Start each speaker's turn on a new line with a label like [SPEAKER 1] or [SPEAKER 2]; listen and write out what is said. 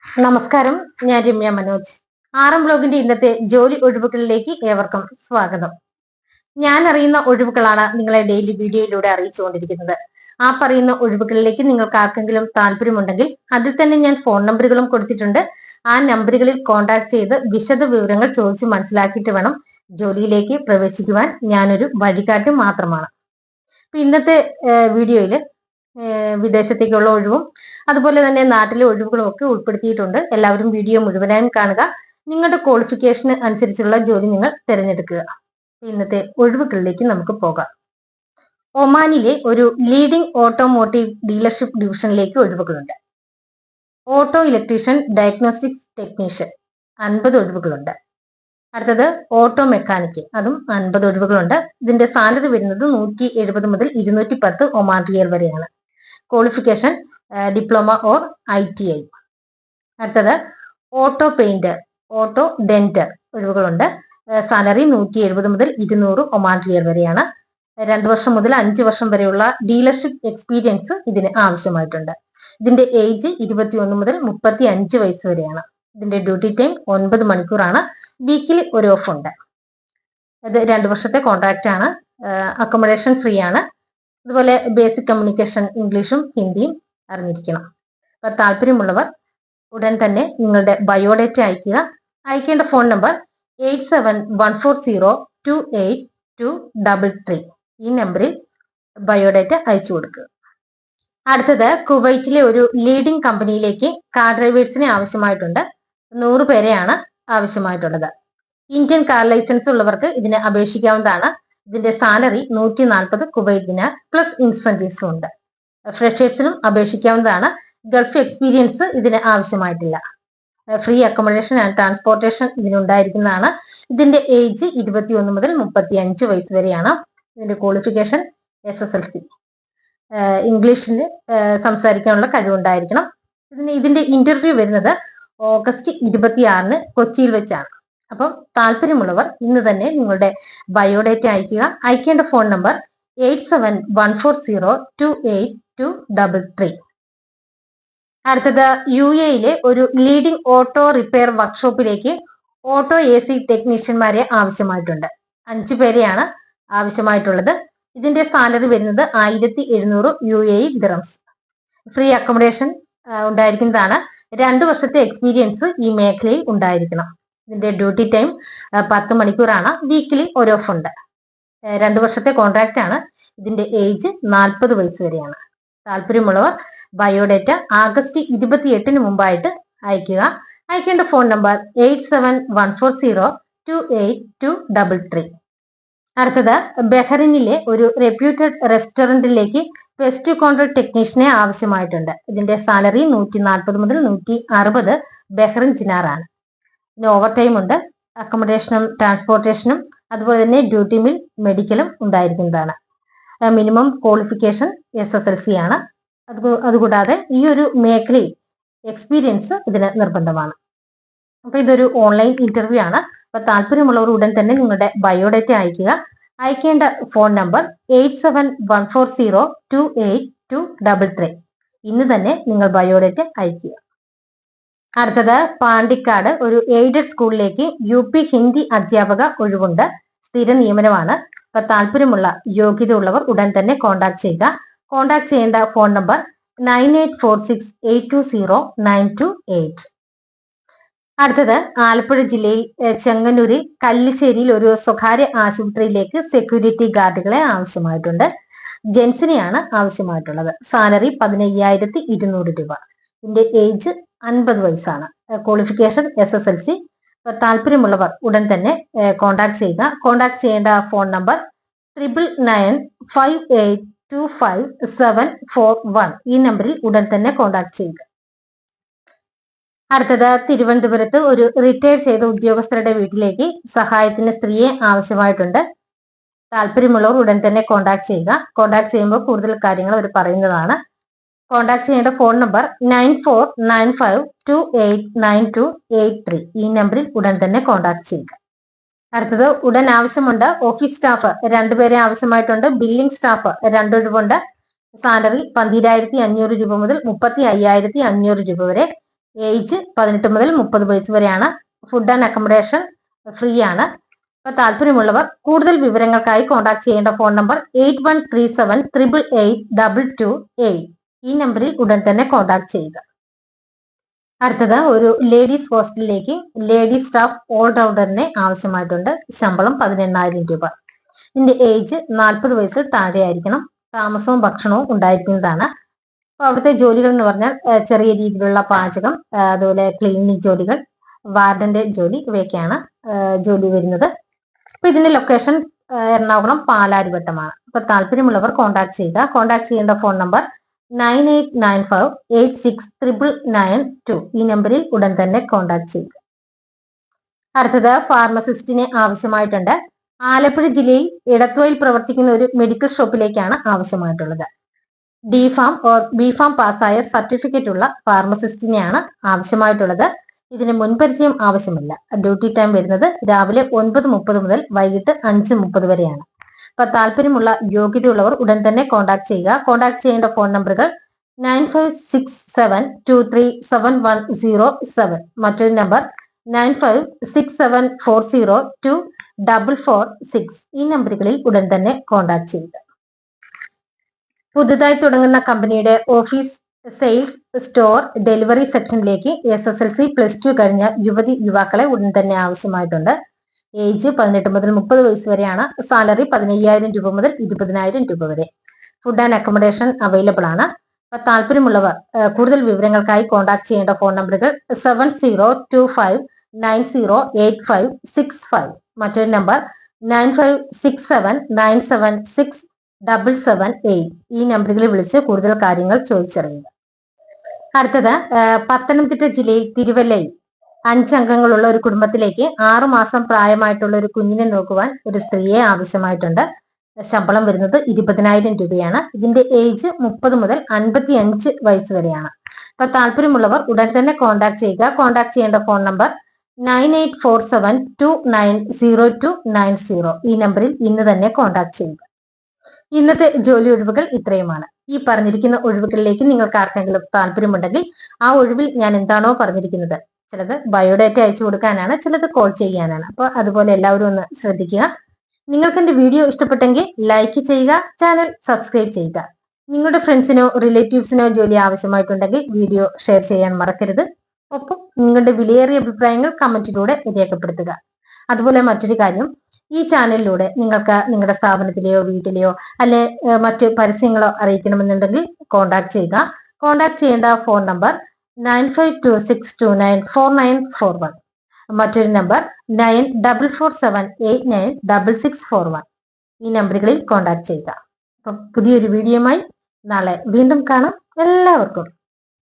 [SPEAKER 1] നമസ്കാരം, ഞാൻ രമ്യ മനോജ്. ആറം ബ്ലോഗിന്റെ ഇന്നത്തെ ജോലി ഒഴിവുകളിലേക്ക് ഏവർക്കും സ്വാഗതം. ഞാൻ അറിയുന്ന ഒഴിവുകളാണ് നിങ്ങളെ ഡെയിലി വീഡിയോയിലൂടെ അറിയിച്ചുകൊണ്ടിരിക്കുന്നത്. ആ പറയുന്ന ഒഴിവുകളിലേക്ക് നിങ്ങൾക്ക് ആർക്കെങ്കിലും താല്പര്യമുണ്ടെങ്കിൽ അതിൽ തന്നെ ഞാൻ ഫോൺ നമ്പറുകളും കൊടുത്തിട്ടുണ്ട്. ആ നമ്പറുകളിൽ കോൺടാക്ട് ചെയ്ത് വിശദ വിവരങ്ങൾ ചോദിച്ച് മനസ്സിലാക്കിയിട്ട് വേണം ജോലിയിലേക്ക് പ്രവേശിക്കുവാൻ. ഞാനൊരു വഴികാട്ടി മാത്രമാണ്. ഇന്നത്തെ വീഡിയോയിൽ വിദേശത്തേക്കുള്ള ഒഴിവും അതുപോലെ തന്നെ നാട്ടിലെ ഒഴിവുകളും ഒക്കെ ഉൾപ്പെടുത്തിയിട്ടുണ്ട്. എല്ലാവരും വീഡിയോ മുഴുവനായും കാണുക. നിങ്ങളുടെ ക്വാളിഫിക്കേഷന് അനുസരിച്ചുള്ള ജോലി നിങ്ങൾ തിരഞ്ഞെടുക്കുക. ഇന്നത്തെ ഒഴിവുകളിലേക്ക് നമുക്ക് പോകാം. ഒമാനിലെ ഒരു ലീഡിംഗ് ഓട്ടോമോട്ടീവ് ഡീലർഷിപ്പ് ഡിവിഷനിലേക്ക് ഒഴിവുകളുണ്ട്. ഓട്ടോ ഇലക്ട്രീഷ്യൻ, ഡയഗ്നോസ്റ്റിക്സ് ടെക്നീഷ്യൻ 50 ഒഴിവുകളുണ്ട്. അടുത്തത് ഓട്ടോ മെക്കാനിക്ക്, അതും 50 ഒഴിവുകളുണ്ട്. ഇതിന്റെ സാലറി വരുന്നത് 170 മുതൽ 210 ഒമാൻ റിയൽ വരെയാണ്. Qualification diploma or ITI. അടുത്തത് ഓട്ടോ പെയിന്റർ, ഓട്ടോ ഡെന്റർ ഒഴിവുകളുണ്ട്. സാലറി 170 മുതൽ 200 ഒമാൻ റിയൽ വരെയാണ്. 2 വർഷം മുതൽ 5 വർഷം വരെയുള്ള ഡീലർഷിപ്പ് എക്സ്പീരിയൻസ് ഇതിന് ആവശ്യമായിട്ടുണ്ട്. ഇതിന്റെ ഏജ് 21 മുതൽ 35 വയസ്സ് വരെയാണ്. ഇതിന്റെ ഡ്യൂട്ടി ടൈം 9 മണിക്കൂറാണ്. വീക്കിലി ഒരു ഓഫ് ഉണ്ട്. ഇത് 2 വർഷത്തെ കോൺട്രാക്റ്റ് ആണ്. അക്കോമഡേഷൻ ഫ്രീ ആണ്. അതുപോലെ ബേസിക് കമ്മ്യൂണിക്കേഷൻ ഇംഗ്ലീഷും ഹിന്ദിയും അറിഞ്ഞിരിക്കണം. അപ്പൊ താല്പര്യമുള്ളവർ ഉടൻ തന്നെ നിങ്ങളുടെ ബയോഡേറ്റ അയക്കുക. അയക്കേണ്ട ഫോൺ നമ്പർ 8714028233. ഈ നമ്പറിൽ ബയോഡേറ്റ അയച്ചു കൊടുക്കുക. അടുത്തത് കുവൈറ്റിലെ ഒരു ലീഡിംഗ് കമ്പനിയിലേക്ക് കാർ ഡ്രൈവേഴ്സിനെ ആവശ്യമായിട്ടുണ്ട്. 100 പേരെയാണ് ആവശ്യമായിട്ടുള്ളത്. ഇന്ത്യൻ കാർ ലൈസൻസ് ഉള്ളവർക്ക് ഇതിന് അപേക്ഷിക്കാവുന്നതാണ്. ഇതിന്റെ സാലറി 140 കുവൈറ്റ് ദിനാർ പ്ലസ് ഇൻസെന്റീവ്സും ഉണ്ട്. ഫ്രഷേഴ്സിനും അപേക്ഷിക്കാവുന്നതാണ്. ഗൾഫ് എക്സ്പീരിയൻസ് ഇതിന് ആവശ്യമായിട്ടില്ല. ഫ്രീ അക്കോമഡേഷൻ ആൻഡ് ട്രാൻസ്പോർട്ടേഷൻ ഇതിനുണ്ടായിരിക്കുന്നതാണ്. ഇതിന്റെ ഏജ് 21 മുതൽ 35 വയസ്സ് വരെയാണ്. ഇതിന്റെ ക്വാളിഫിക്കേഷൻ SSLC. ഇംഗ്ലീഷിൽ സംസാരിക്കാനുള്ള കഴിവുണ്ടായിരിക്കണം. ഇതിന്റെ ഇന്റർവ്യൂ വരുന്നത് ഓഗസ്റ്റ് 26 കൊച്ചിയിൽ വെച്ചാണ്. അപ്പം താല്പര്യമുള്ളവർ ഇന്ന് തന്നെ നിങ്ങളുടെ ബയോഡേറ്റ അയക്കുക. അയക്കേണ്ട ഫോൺ നമ്പർ 8714028233. അടുത്തത് UAE ഒരു ലീഡിംഗ് ഓട്ടോ റിപ്പയർ വർക്ക്ഷോപ്പിലേക്ക് ഓട്ടോ AC ടെക്നീഷ്യന്മാരെ ആവശ്യമായിട്ടുണ്ട്. 5 പേരെയാണ് ആവശ്യമായിട്ടുള്ളത്. ഇതിന്റെ സാലറി വരുന്നത് 1700 UAE ദിറംസ്. ഫ്രീ അക്കോമഡേഷൻ ഉണ്ടായിരിക്കുന്നതാണ്. 2 വർഷത്തെ എക്സ്പീരിയൻസ് ഈ മേഖലയിൽ ഉണ്ടായിരിക്കണം. ഇതിന്റെ ഡ്യൂട്ടി ടൈം 10 മണിക്കൂറാണ്. വീക്കിലി ഒരു ഓഫ് ഉണ്ട്. 2 വർഷത്തെ കോൺട്രാക്റ്റ് ആണ്. ഇതിന്റെ ഏജ് 40 വയസ്സ് വരെയാണ്. താല്പര്യമുള്ളവർ ബയോഡേറ്റ ആഗസ്റ്റ് 28 മുമ്പായിട്ട് അയക്കുക. അയക്കേണ്ട ഫോൺ നമ്പർ 8714028233. അടുത്തത് ബഹ്റിനിലെ ഒരു റെപ്യൂട്ടഡ് റെസ്റ്റോറന്റിലേക്ക് ഫെസ്റ്റ് കൗണ്ടർ ടെക്നീഷ്യനെ ആവശ്യമായിട്ടുണ്ട്. ഇതിന്റെ സാലറി 140 മുതൽ 160 ബഹ്റിൻ ദിനാറാണ്. പിന്നെ ഓവർ ടൈം ഉണ്ട്. അക്കോമഡേഷനും ട്രാൻസ്പോർട്ടേഷനും അതുപോലെ തന്നെ ഡ്യൂട്ടി മിൽ മെഡിക്കലും ഉണ്ടായിരിക്കുന്നതാണ്. മിനിമം ക്വാളിഫിക്കേഷൻ SSLC ആണ്. അതുകൂടാതെ ഈ ഒരു മേഖലയിൽ എക്സ്പീരിയൻസ് ഇതിന് നിർബന്ധമാണ്. അപ്പൊ ഇതൊരു ഓൺലൈൻ ഇന്റർവ്യൂ ആണ്. അപ്പൊ താല്പര്യമുള്ളവർ ഉടൻ തന്നെ നിങ്ങളുടെ ബയോഡേറ്റ അയക്കുക. അയക്കേണ്ട ഫോൺ നമ്പർ 8714028233. ഇന്ന് തന്നെ നിങ്ങൾ ബയോഡേറ്റ അയക്കുക. അടുത്തത് പാണ്ടിക്കാട് ഒരു എയ്ഡഡ് സ്കൂളിലേക്ക് UP ഹിന്ദി അധ്യാപക ഒഴിവുണ്ട്. സ്ഥിര നിയമനമാണ്. അപ്പൊ താല്പര്യമുള്ള യോഗ്യത ഉള്ളവർ ഉടൻ തന്നെ കോൺടാക്ട് ചെയ്യുക. കോൺടാക്ട് ചെയ്യേണ്ട ഫോൺ നമ്പർ 9846820928. അടുത്തത് ആലപ്പുഴ ജില്ലയിൽ ചെങ്ങന്നൂരിൽ കല്ലിശ്ശേരിയിൽ ഒരു സ്വകാര്യ ആശുപത്രിയിലേക്ക് സെക്യൂരിറ്റി ഗാർഡുകളെ ആവശ്യമായിട്ടുണ്ട്. ജെൻസിനെയാണ് ആവശ്യമായിട്ടുള്ളത്. സാലറി 15,200 രൂപ. ഇതിന്റെ ഏജ് 50 വയസ്സാണ്. Qualification SSLC. താല്പര്യമുള്ളവർ ഉടൻ തന്നെ കോൺടാക്ട് ചെയ്യുക. കോൺടാക്ട് ചെയ്യേണ്ട ഫോൺ നമ്പർ 9995825741. ഈ നമ്പറിൽ ഉടൻ തന്നെ കോൺടാക്ട് ചെയ്യുക. അടുത്തത് തിരുവനന്തപുരത്ത് ഒരു റിട്ടയർ ചെയ്ത ഉദ്യോഗസ്ഥരുടെ വീട്ടിലേക്ക് സഹായത്തിന് സ്ത്രീയെ ആവശ്യമായിട്ടുണ്ട്. താല്പര്യമുള്ളവർ ഉടൻ തന്നെ കോൺടാക്ട് ചെയ്യുക. കോൺടാക്ട് ചെയ്യുമ്പോൾ കൂടുതൽ കാര്യങ്ങൾ അവർ പറയുന്നതാണ്. കോൺടാക്ട് ചെയ്യേണ്ട ഫോൺ നമ്പർ 9495289283. ഈ നമ്പറിൽ ഉടൻ തന്നെ കോൺടാക്ട് ചെയ്യുക. അടുത്തത് ഉടൻ ആവശ്യമുണ്ട്. ഓഫീസ് സ്റ്റാഫ് 2 പേരെ ആവശ്യമായിട്ടുണ്ട്. ബില്ലിംഗ് സ്റ്റാഫ് 2 ഒഴിവുണ്ട്. സാലറി 12,500 രൂപ മുതൽ 35,500 രൂപ വരെ. ഏജ് 18 മുതൽ 30 വയസ്സ് വരെയാണ്. ഫുഡ് ആൻഡ് അക്കോമഡേഷൻ ഫ്രീ ആണ്. അപ്പൊ താല്പര്യമുള്ളവർ കൂടുതൽ വിവരങ്ങൾക്കായി കോൺടാക്ട് ചെയ്യേണ്ട ഫോൺ നമ്പർ 8137888228. ഈ നമ്പറിൽ ഉടൻ തന്നെ കോൺടാക്ട് ചെയ്യുക. അടുത്തത് ഒരു ലേഡീസ് ഹോസ്റ്റലിലേക്ക് ലേഡീസ് സ്റ്റാഫ് ഓൾറൗണ്ടറിനെ ആവശ്യമായിട്ടുണ്ട്. ശമ്പളം 18,000 രൂപ. ഇതിന്റെ ഏജ് 40 വയസ്സിൽ താഴെയായിരിക്കണം. താമസവും ഭക്ഷണവും ഉണ്ടായിരിക്കുന്നതാണ്. അപ്പൊ അവിടുത്തെ ജോലികൾ എന്ന് പറഞ്ഞാൽ ചെറിയ രീതിയിലുള്ള പാചകം, അതുപോലെ ക്ലീനിങ് ജോലികൾ, വാർഡന്റെ ജോലി, ഇവയൊക്കെയാണ് ജോലി വരുന്നത്. അപ്പൊ ഇതിന്റെ ലൊക്കേഷൻ എറണാകുളം പാലാരിവട്ടമാണ്. അപ്പൊ താല്പര്യമുള്ളവർ കോൺടാക്ട് ചെയ്യുക. കോൺടാക്ട് ചെയ്യേണ്ട ഫോൺ നമ്പർ 9895869992. ഈ നമ്പറിൽ ഉടൻ തന്നെ കോൺടാക്ട് ചെയ്യുക. അടുത്തത് ഫാർമസിസ്റ്റിനെ ആവശ്യമായിട്ടുണ്ട്. ആലപ്പുഴ ജില്ലയിൽ ഇടത്വയിൽ പ്രവർത്തിക്കുന്ന ഒരു മെഡിക്കൽ ഷോപ്പിലേക്കാണ് ആവശ്യമായിട്ടുള്ളത്. D.Pharm ഓർ B.Pharm പാസ്സായ സർട്ടിഫിക്കറ്റ് ഉള്ള ഫാർമസിസ്റ്റിനെയാണ് ആവശ്യമായിട്ടുള്ളത്. ഇതിന് മുൻപരിചയം ആവശ്യമില്ല. ഡ്യൂട്ടി ടൈം വരുന്നത് രാവിലെ 9:30 മുതൽ വൈകിട്ട് 5:30 വരെയാണ്. അപ്പൊ താല്പര്യമുള്ള യോഗ്യതയുള്ളവർ ഉടൻ തന്നെ കോൺടാക്ട് ചെയ്യുക. കോൺടാക്ട് ചെയ്യേണ്ട ഫോൺ നമ്പറുകൾ 9567237107. മറ്റൊരു നമ്പർ 9567402446. ഈ നമ്പറുകളിൽ ഉടൻ തന്നെ കോൺടാക്ട് ചെയ്യുക. പുതുതായി തുടങ്ങുന്ന കമ്പനിയുടെ ഓഫീസ്, സെയിൽസ്, സ്റ്റോർ, ഡെലിവറി സെക്ഷനിലേക്ക് SSLC +2 കഴിഞ്ഞ യുവാക്കളെ ഉടൻ തന്നെ ആവശ്യമായിട്ടുണ്ട്. ഏജ് 18 മുതൽ 30 വയസ്സ് വരെയാണ്. സാലറി 15,000 രൂപ മുതൽ 20,000 രൂപ വരെ. ഫുഡ് ആൻഡ് അക്കോമഡേഷൻ അവൈലബിൾ ആണ്. അപ്പൊ താല്പര്യമുള്ളവർ കൂടുതൽ വിവരങ്ങൾക്കായി കോൺടാക്ട് ചെയ്യേണ്ട ഫോൺ നമ്പറുകൾ 7025908565. മറ്റൊരു നമ്പർ 9567976778. ഈ നമ്പറുകളിൽ വിളിച്ച് കൂടുതൽ കാര്യങ്ങൾ ചോദിച്ചറിയുക. അടുത്തത് പത്തനംതിട്ട ജില്ലയിൽ തിരുവല്ലയിൽ 5 അംഗങ്ങളുള്ള ഒരു കുടുംബത്തിലേക്ക് 6 മാസം പ്രായമായിട്ടുള്ള ഒരു കുഞ്ഞിനെ നോക്കുവാൻ ഒരു സ്ത്രീയെ ആവശ്യമായിട്ടുണ്ട്. ശമ്പളം വരുന്നത് 20,000 രൂപയാണ്. ഇതിന്റെ ഏജ് 30 മുതൽ 55 വയസ്സ് വരെയാണ്. അപ്പൊ താല്പര്യമുള്ളവർ ഉടൻ തന്നെ കോൺടാക്ട് ചെയ്യുക. കോൺടാക്ട് ചെയ്യേണ്ട ഫോൺ നമ്പർ 9847290290. ഈ നമ്പറിൽ ഇന്ന് തന്നെ കോൺടാക്ട് ചെയ്യുക. ഇന്നത്തെ ജോലി ഒഴിവുകൾ ഇത്രയുമാണ്. ഈ പറഞ്ഞിരിക്കുന്ന ഒഴിവുകളിലേക്ക് നിങ്ങൾക്ക് ആർക്കെങ്കിലും താല്പര്യമുണ്ടെങ്കിൽ ആ ഒഴിവിൽ ഞാൻ എന്താണോ പറഞ്ഞിരിക്കുന്നത്, ചിലത് ബയോഡേറ്റ അയച്ചു കൊടുക്കാനാണ്, ചിലത് കോൾ ചെയ്യാനാണ്. അപ്പൊ അതുപോലെ എല്ലാവരും ഒന്ന് ശ്രദ്ധിക്കുക. നിങ്ങൾക്ക് എന്റെ വീഡിയോ ഇഷ്ടപ്പെട്ടെങ്കിൽ ലൈക്ക് ചെയ്യുക, ചാനൽ സബ്സ്ക്രൈബ് ചെയ്യുക. നിങ്ങളുടെ ഫ്രണ്ട്സിനോ റിലേറ്റീവ്സിനോ ജോലി ആവശ്യമായിട്ടുണ്ടെങ്കിൽ വീഡിയോ ഷെയർ ചെയ്യാൻ മറക്കരുത്. ഒപ്പം നിങ്ങളുടെ വിലയേറിയ അഭിപ്രായങ്ങൾ കമന്റിലൂടെ രേഖപ്പെടുത്തുക. അതുപോലെ മറ്റൊരു കാര്യം, ഈ ചാനലിലൂടെ നിങ്ങൾക്ക് നിങ്ങളുടെ സ്ഥാപനത്തിലെയോ വീട്ടിലെയോ അല്ലെ മറ്റ് പരസ്യങ്ങളോ അറിയിക്കണമെന്നുണ്ടെങ്കിൽ കോൺടാക്ട് ചെയ്യുക. കോൺടാക്ട് ചെയ്യേണ്ട ഫോൺ നമ്പർ 9526294941. മറ്റൊരു നമ്പർ 9447896641. ഈ നമ്പറുകളിൽ കോൺടാക്ട് ചെയ്യുക. അപ്പം പുതിയൊരു വീഡിയോയുമായി നാളെ വീണ്ടും കാണാം. എല്ലാവർക്കും